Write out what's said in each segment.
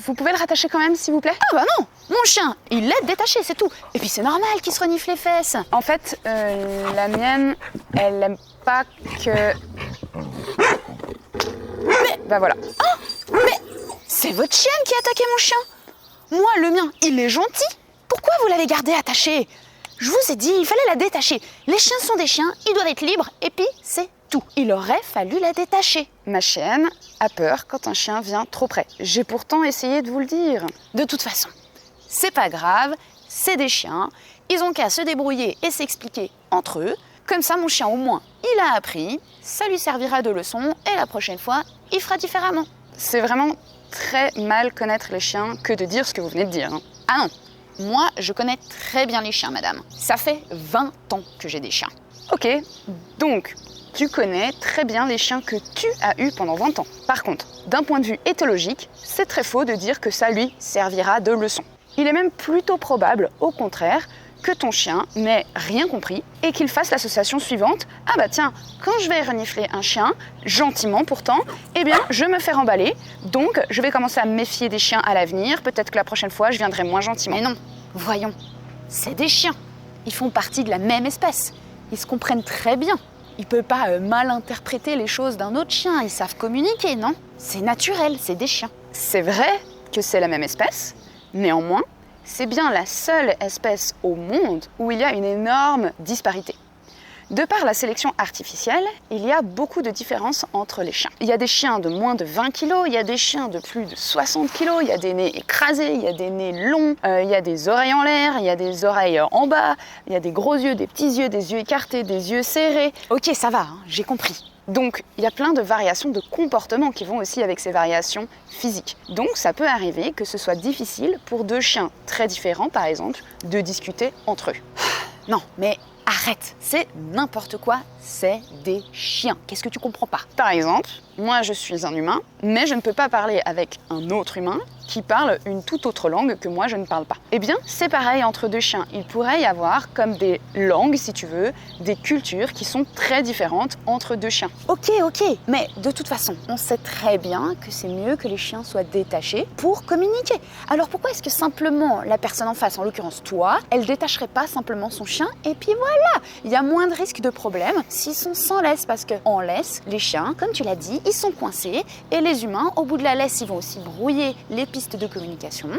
vous pouvez le rattacher quand même, s'il vous plaît? Ah bah non, mon chien, il est détaché, c'est tout. Et puis c'est normal qu'il se renifle les fesses. En fait, la mienne, elle aime pas que... Bah voilà. Mais c'est votre chienne qui a attaqué mon chien. Moi, le mien, il est gentil. Pourquoi vous l'avez gardé attaché? Je vous ai dit, il fallait la détacher. Les chiens sont des chiens, ils doivent être libres, et puis c'est tout. Il aurait fallu la détacher. Ma chienne a peur quand un chien vient trop près. J'ai pourtant essayé de vous le dire. De toute façon, c'est pas grave, c'est des chiens. Ils ont qu'à se débrouiller et s'expliquer entre eux. Comme ça, mon chien, au moins, il a appris. Ça lui servira de leçon, et la prochaine fois, il fera différemment. C'est vraiment très mal connaître les chiens que de dire ce que vous venez de dire. Hein. Ah non, moi, je connais très bien les chiens, madame. Ça fait 20 ans que j'ai des chiens. Ok, donc tu connais très bien les chiens que tu as eus pendant 20 ans. Par contre, d'un point de vue éthologique, c'est très faux de dire que ça lui servira de leçon. Il est même plutôt probable, au contraire, que ton chien n'ait rien compris et qu'il fasse l'association suivante. Ah bah tiens, quand je vais renifler un chien, gentiment pourtant, eh bien je me fais remballer, donc je vais commencer à me méfier des chiens à l'avenir, peut-être que la prochaine fois je viendrai moins gentiment. Mais non, voyons, c'est des chiens. Ils font partie de la même espèce. Ils se comprennent très bien. Ils ne peuvent pas mal interpréter les choses d'un autre chien, ils savent communiquer, non? C'est naturel, c'est des chiens. C'est vrai que c'est la même espèce, néanmoins, c'est bien la seule espèce au monde où il y a une énorme disparité. De par la sélection artificielle, il y a beaucoup de différences entre les chiens. Il y a des chiens de moins de 20 kg, il y a des chiens de plus de 60 kg, il y a des nez écrasés, il y a des nez longs, il y a des oreilles en l'air, il y a des oreilles en bas, il y a des gros yeux, des petits yeux, des yeux écartés, des yeux serrés. Ok, ça va, hein, j'ai compris. Donc, il y a plein de variations de comportement qui vont aussi avec ces variations physiques. Donc, ça peut arriver que ce soit difficile pour deux chiens très différents, par exemple, de discuter entre eux. Non, mais arrête, c'est n'importe quoi, c'est des chiens. Qu'est-ce que tu comprends pas? Par exemple, moi je suis un humain, mais je ne peux pas parler avec un autre humain qui parle une toute autre langue que moi je ne parle pas. Eh bien, c'est pareil entre deux chiens. Il pourrait y avoir comme des langues, si tu veux, des cultures qui sont très différentes entre deux chiens. Ok, mais de toute façon, on sait très bien que c'est mieux que les chiens soient détachés pour communiquer. Alors pourquoi est-ce que simplement la personne en face, en l'occurrence toi, elle détacherait pas simplement son chien et puis voilà, il y a moins de risques de problème s'ils sont sans laisse, parce qu'en laisse, les chiens, comme tu l'as dit, ils sont coincés et les humains, au bout de la laisse, ils vont aussi brouiller les pistes de communication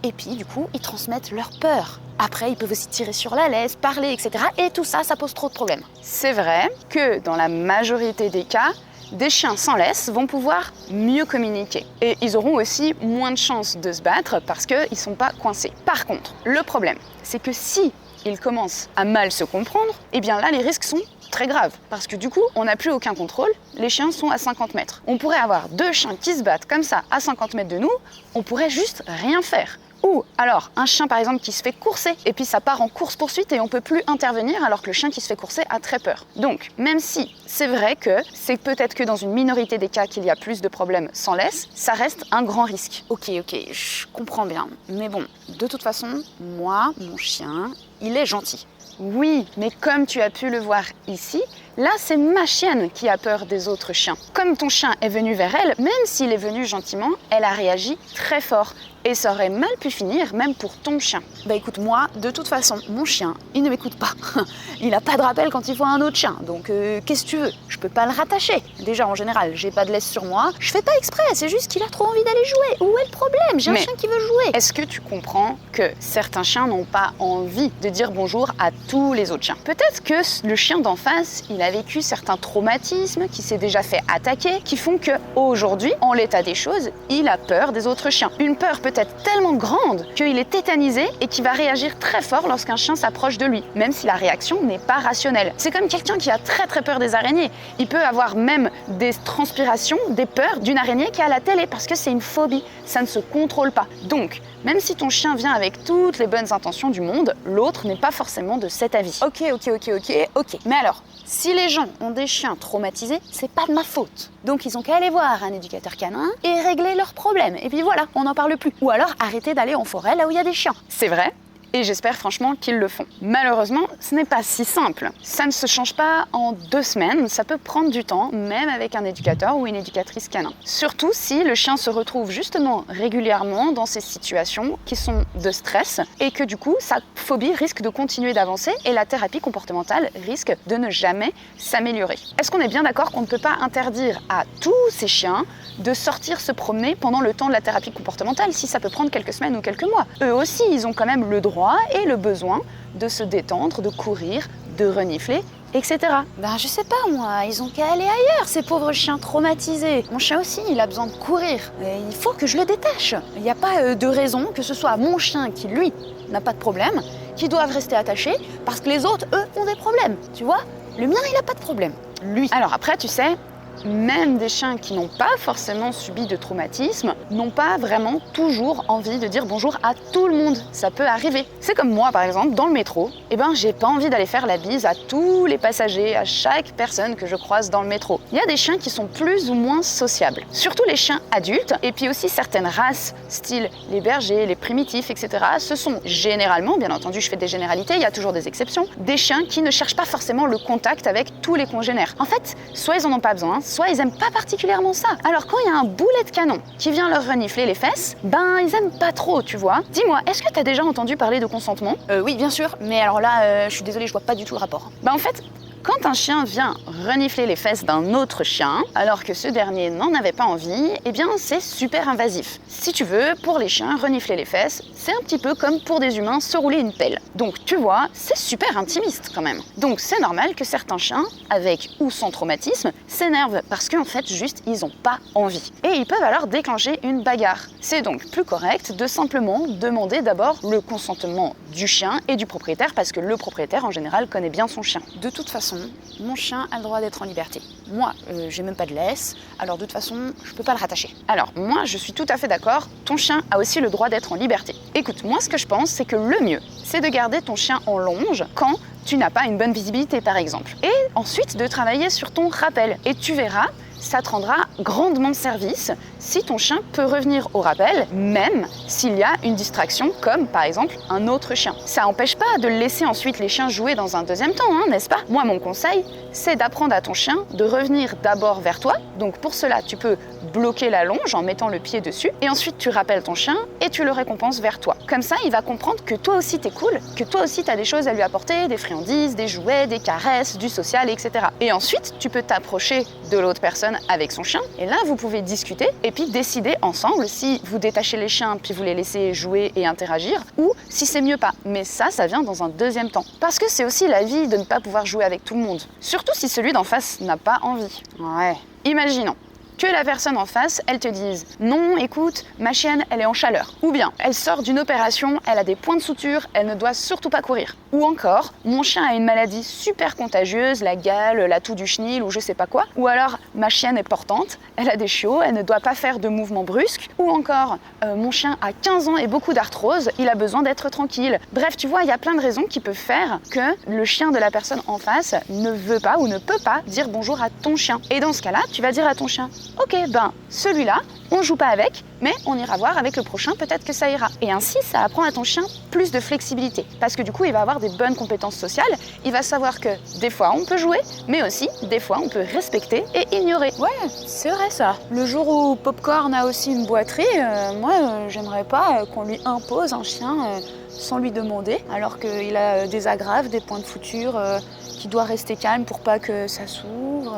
et puis du coup, ils transmettent leur peur. Après, ils peuvent aussi tirer sur la laisse, parler, etc. Et tout ça, ça pose trop de problèmes. C'est vrai que dans la majorité des cas, des chiens sans laisse vont pouvoir mieux communiquer. Et ils auront aussi moins de chances de se battre parce qu'ils ne sont pas coincés. Par contre, le problème, c'est que si ils commencent à mal se comprendre, eh bien là, les risques sont très graves. Parce que du coup, on n'a plus aucun contrôle, les chiens sont à 50 mètres. On pourrait avoir deux chiens qui se battent comme ça à 50 mètres de nous, on pourrait juste rien faire. Ou alors, un chien par exemple qui se fait courser, et puis ça part en course-poursuite et on ne peut plus intervenir alors que le chien qui se fait courser a très peur. Donc, même si c'est vrai que c'est peut-être que dans une minorité des cas qu'il y a plus de problèmes sans laisse, ça reste un grand risque. Ok, je comprends bien. Mais bon, de toute façon, moi, mon chien, il est gentil. Oui, mais comme tu as pu le voir ici, là c'est ma chienne qui a peur des autres chiens. Comme ton chien est venu vers elle, même s'il est venu gentiment, elle a réagi très fort. Et ça aurait mal pu finir, même pour ton chien. Bah écoute, moi, de toute façon, mon chien, il ne m'écoute pas. Il a pas de rappel quand il voit un autre chien. Donc, qu'est-ce que tu veux? Je peux pas le rattacher. Déjà, en général, j'ai pas de laisse sur moi. Je fais pas exprès, c'est juste qu'il a trop envie d'aller jouer. Où est le problème? J'ai un chien qui veut jouer. Est-ce que tu comprends que certains chiens n'ont pas envie de dire bonjour à tous les autres chiens? Peut-être que le chien d'en face, il a vécu certains traumatismes, qui s'est déjà fait attaquer, qui font que aujourd'hui, en l'état des choses, il a peur des autres chiens. Une peur peut-être tellement grande qu'il est tétanisé et qu'il va réagir très fort lorsqu'un chien s'approche de lui, même si la réaction n'est pas rationnelle. C'est comme quelqu'un qui a très très peur des araignées. Il peut avoir même des transpirations, des peurs d'une araignée qui est à la télé parce que c'est une phobie, ça ne se contrôle pas. Donc, même si ton chien vient avec toutes les bonnes intentions du monde, l'autre n'est pas forcément de cet avis. Ok. Mais alors, si les gens ont des chiens traumatisés, c'est pas de ma faute. Donc ils ont qu'à aller voir un éducateur canin et régler leurs problèmes. Et puis voilà, on n'en parle plus. Ou alors arrêter d'aller en forêt là où il y a des chiens. C'est vrai, Et j'espère franchement qu'ils le font. Malheureusement, ce n'est pas si simple. Ça ne se change pas en 2 semaines, ça peut prendre du temps, même avec un éducateur ou une éducatrice canin. Surtout si le chien se retrouve justement régulièrement dans ces situations qui sont de stress et que du coup, sa phobie risque de continuer d'avancer et la thérapie comportementale risque de ne jamais s'améliorer. Est-ce qu'on est bien d'accord qu'on ne peut pas interdire à tous ces chiens de sortir se promener pendant le temps de la thérapie comportementale si ça peut prendre quelques semaines ou quelques mois? Eux aussi, ils ont quand même le droit et le besoin de se détendre, de courir, de renifler, etc. Ben je sais pas moi, ils ont qu'à aller ailleurs, ces pauvres chiens traumatisés. Mon chien aussi, il a besoin de courir. Et il faut que je le détache. Il n'y a pas de raison que ce soit mon chien qui, lui, n'a pas de problème, qui doive rester attaché, parce que les autres, eux, ont des problèmes. Tu vois? Le mien, il n'a pas de problème. Lui. Alors après, tu sais, même des chiens qui n'ont pas forcément subi de traumatisme n'ont pas vraiment toujours envie de dire bonjour à tout le monde. Ça peut arriver. C'est comme moi, par exemple, dans le métro. J'ai pas envie d'aller faire la bise à tous les passagers, à chaque personne que je croise dans le métro. Il y a des chiens qui sont plus ou moins sociables. Surtout les chiens adultes, et puis aussi certaines races, style les bergers, les primitifs, etc. Ce sont généralement, bien entendu, je fais des généralités, il y a toujours des exceptions, des chiens qui ne cherchent pas forcément le contact avec tous les congénères. En fait, soit ils en ont pas besoin, soit ils aiment pas particulièrement ça. Alors quand il y a un boulet de canon qui vient leur renifler les fesses, ils aiment pas trop, tu vois. Dis-moi, est-ce que t'as déjà entendu parler de consentement? Oui, bien sûr, mais alors là, je suis désolée, je vois pas du tout le rapport. En fait, quand un chien vient renifler les fesses d'un autre chien, alors que ce dernier n'en avait pas envie, c'est super invasif. Si tu veux, pour les chiens, renifler les fesses, c'est un petit peu comme pour des humains se rouler une pelle. Donc tu vois, c'est super intimiste quand même. Donc c'est normal que certains chiens, avec ou sans traumatisme, s'énervent parce qu'en fait, juste, ils ont pas envie. Et ils peuvent alors déclencher une bagarre. C'est donc plus correct de simplement demander d'abord le consentement du chien et du propriétaire, parce que le propriétaire, en général, connaît bien son chien. De toute façon, mon chien a le droit d'être en liberté. Moi, j'ai même pas de laisse, alors de toute façon, je peux pas le rattacher. Alors, moi, je suis tout à fait d'accord, ton chien a aussi le droit d'être en liberté. Écoute, moi, ce que je pense, c'est que le mieux, c'est de garder ton chien en longe quand tu n'as pas une bonne visibilité, par exemple. Et ensuite, de travailler sur ton rappel. Et tu verras, ça te rendra grandement service si ton chien peut revenir au rappel, même s'il y a une distraction, comme par exemple un autre chien. Ça n'empêche pas de laisser ensuite les chiens jouer dans un deuxième temps, n'est-ce pas? Moi, mon conseil, c'est d'apprendre à ton chien de revenir d'abord vers toi. Donc pour cela, tu peux bloquer la longe en mettant le pied dessus, et ensuite tu rappelles ton chien et tu le récompenses vers toi. Comme ça, il va comprendre que toi aussi t'es cool, que toi aussi t'as des choses à lui apporter, des friandises, des jouets, des caresses, du social, etc. Et ensuite, tu peux t'approcher de l'autre personne avec son chien, et là vous pouvez discuter et puis décider ensemble si vous détachez les chiens puis vous les laissez jouer et interagir, ou si c'est mieux pas. Mais ça vient dans un deuxième temps. Parce que c'est aussi la vie de ne pas pouvoir jouer avec tout le monde. Surtout si celui d'en face n'a pas envie. Ouais. Imaginons que la personne en face, elle te dise « Non, écoute, ma chienne, elle est en chaleur ». Ou bien, elle sort d'une opération, elle a des points de suture, elle ne doit surtout pas courir. Ou encore, mon chien a une maladie super contagieuse, la gale, la toux du chenil ou je sais pas quoi. Ou alors, ma chienne est portante, elle a des chiots, elle ne doit pas faire de mouvements brusques. Ou encore, mon chien a 15 ans et beaucoup d'arthrose, il a besoin d'être tranquille. Bref, tu vois, il y a plein de raisons qui peuvent faire que le chien de la personne en face ne veut pas ou ne peut pas dire bonjour à ton chien. Et dans ce cas-là, tu vas dire à ton chien « Ok, celui-là, on joue pas avec, mais on ira voir avec le prochain, peut-être que ça ira. » Et ainsi, ça apprend à ton chien plus de flexibilité. Parce que du coup, il va avoir des bonnes compétences sociales. Il va savoir que des fois, on peut jouer, mais aussi, des fois, on peut respecter et ignorer. Ouais, c'est vrai ça. Le jour où Popcorn a aussi une boiterie, j'aimerais pas qu'on lui impose un chien sans lui demander, alors qu'il a des agrafes, des points de suture, qu'il doit rester calme pour pas que ça s'ouvre.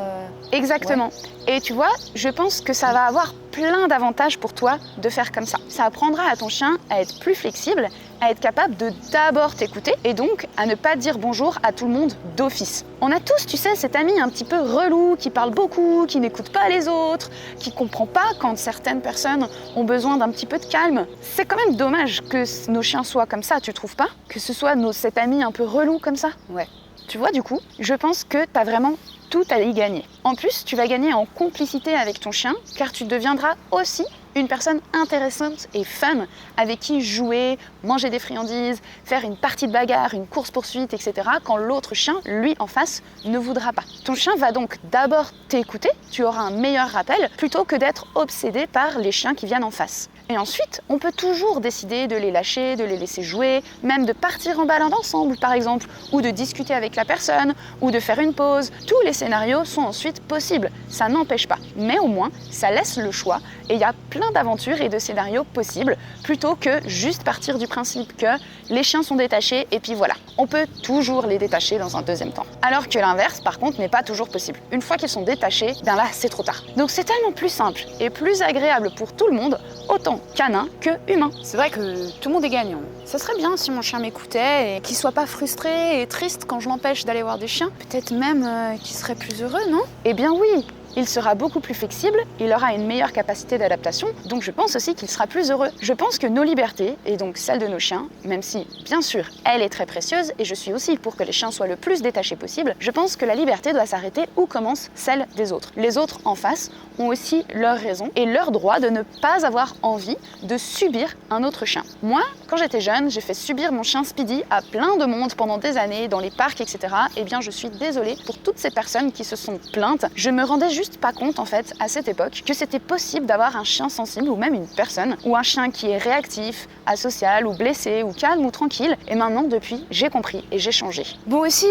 Exactement. Ouais. Et tu vois, je pense que ça va avoir plein d'avantages pour toi de faire comme ça. Ça apprendra à ton chien à être plus flexible, à être capable de d'abord t'écouter et donc à ne pas dire bonjour à tout le monde d'office. On a tous, tu sais, cet ami un petit peu relou, qui parle beaucoup, qui n'écoute pas les autres, qui comprend pas quand certaines personnes ont besoin d'un petit peu de calme. C'est quand même dommage que nos chiens soient comme ça, tu trouves pas? Que ce soit cet ami un peu relou comme ça? Ouais. Tu vois, du coup, je pense que tu as vraiment tout à y gagner. En plus, tu vas gagner en complicité avec ton chien, car tu deviendras aussi une personne intéressante et fun avec qui jouer, manger des friandises, faire une partie de bagarre, une course-poursuite, etc. quand l'autre chien, lui, en face, ne voudra pas. Ton chien va donc d'abord t'écouter, tu auras un meilleur rappel, plutôt que d'être obsédé par les chiens qui viennent en face. Et ensuite, on peut toujours décider de les lâcher, de les laisser jouer, même de partir en balade ensemble par exemple, ou de discuter avec la personne, ou de faire une pause. Tous les scénarios sont ensuite possibles, ça n'empêche pas. Mais au moins, ça laisse le choix et il y a plein d'aventures et de scénarios possibles, plutôt que juste partir du principe que les chiens sont détachés et puis voilà. On peut toujours les détacher dans un deuxième temps. Alors que l'inverse, par contre, n'est pas toujours possible. Une fois qu'ils sont détachés, bien là, c'est trop tard. Donc c'est tellement plus simple et plus agréable pour tout le monde, autant canin que humain. C'est vrai que tout le monde est gagnant. Ça serait bien si mon chien m'écoutait et qu'il soit pas frustré et triste quand je l'empêche d'aller voir des chiens. Peut-être même qu'il serait plus heureux, non? Eh bien oui, il sera beaucoup plus flexible, il aura une meilleure capacité d'adaptation, donc je pense aussi qu'il sera plus heureux. Je pense que nos libertés, et donc celles de nos chiens, même si, bien sûr, elle est très précieuse, et je suis aussi pour que les chiens soient le plus détachés possible, je pense que la liberté doit s'arrêter où commence celle des autres. Les autres en face ont aussi leurs raisons et leur droit de ne pas avoir envie de subir un autre chien. Moi, quand j'étais jeune, j'ai fait subir mon chien Speedy à plein de monde pendant des années, dans les parcs, etc. Eh bien, je suis désolée pour toutes ces personnes qui se sont plaintes. Je me rendais juste pas compte en fait à cette époque que c'était possible d'avoir un chien sensible ou même une personne ou un chien qui est réactif, asocial ou blessé ou calme ou tranquille. Et maintenant depuis j'ai compris et j'ai changé. Bon aussi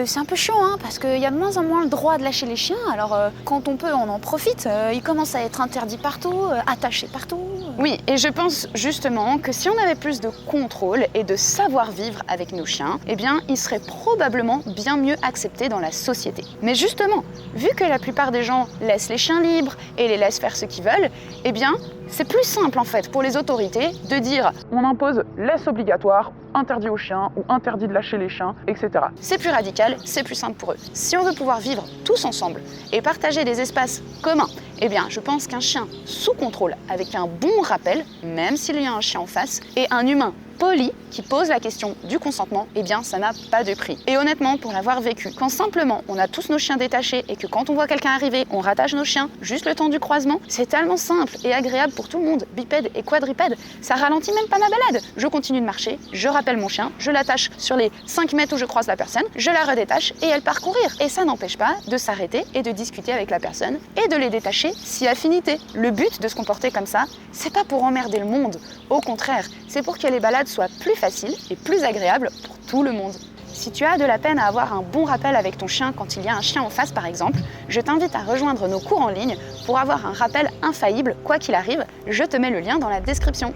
c'est un peu chiant parce qu'il y a de moins en moins le droit de lâcher les chiens. Alors quand on peut on en profite. Ils commencent à être interdits partout, attachés partout. Oui, et je pense justement que si on avait plus de contrôle et de savoir-vivre avec nos chiens, eh bien ils seraient probablement bien mieux acceptés dans la société. Mais justement, vu que la plupart des gens laissent les chiens libres et les laissent faire ce qu'ils veulent, eh bien, c'est plus simple en fait pour les autorités de dire on impose laisse obligatoire, interdit aux chiens ou interdit de lâcher les chiens, etc. C'est plus radical, c'est plus simple pour eux. Si on veut pouvoir vivre tous ensemble et partager des espaces communs, eh bien, je pense qu'un chien sous contrôle, avec un bon rappel, même s'il y a un chien en face, et un humain poli qui pose la question du consentement, eh bien ça n'a pas de prix. Et honnêtement, pour l'avoir vécu, quand simplement on a tous nos chiens détachés et que quand on voit quelqu'un arriver, on rattache nos chiens juste le temps du croisement, c'est tellement simple et agréable pour tout le monde, bipède et quadrupède, ça ralentit même pas ma balade. Je continue de marcher, je rappelle mon chien, je l'attache sur les 5 mètres où je croise la personne, je la redétache et elle part courir. Et ça n'empêche pas de s'arrêter et de discuter avec la personne et de les détacher si affinité. Le but de se comporter comme ça, c'est pas pour emmerder le monde, au contraire, c'est pour que les balades soient plus faciles et plus agréables pour tout le monde. Si tu as de la peine à avoir un bon rappel avec ton chien quand il y a un chien en face par exemple, je t'invite à rejoindre nos cours en ligne pour avoir un rappel infaillible quoi qu'il arrive. Je te mets le lien dans la description.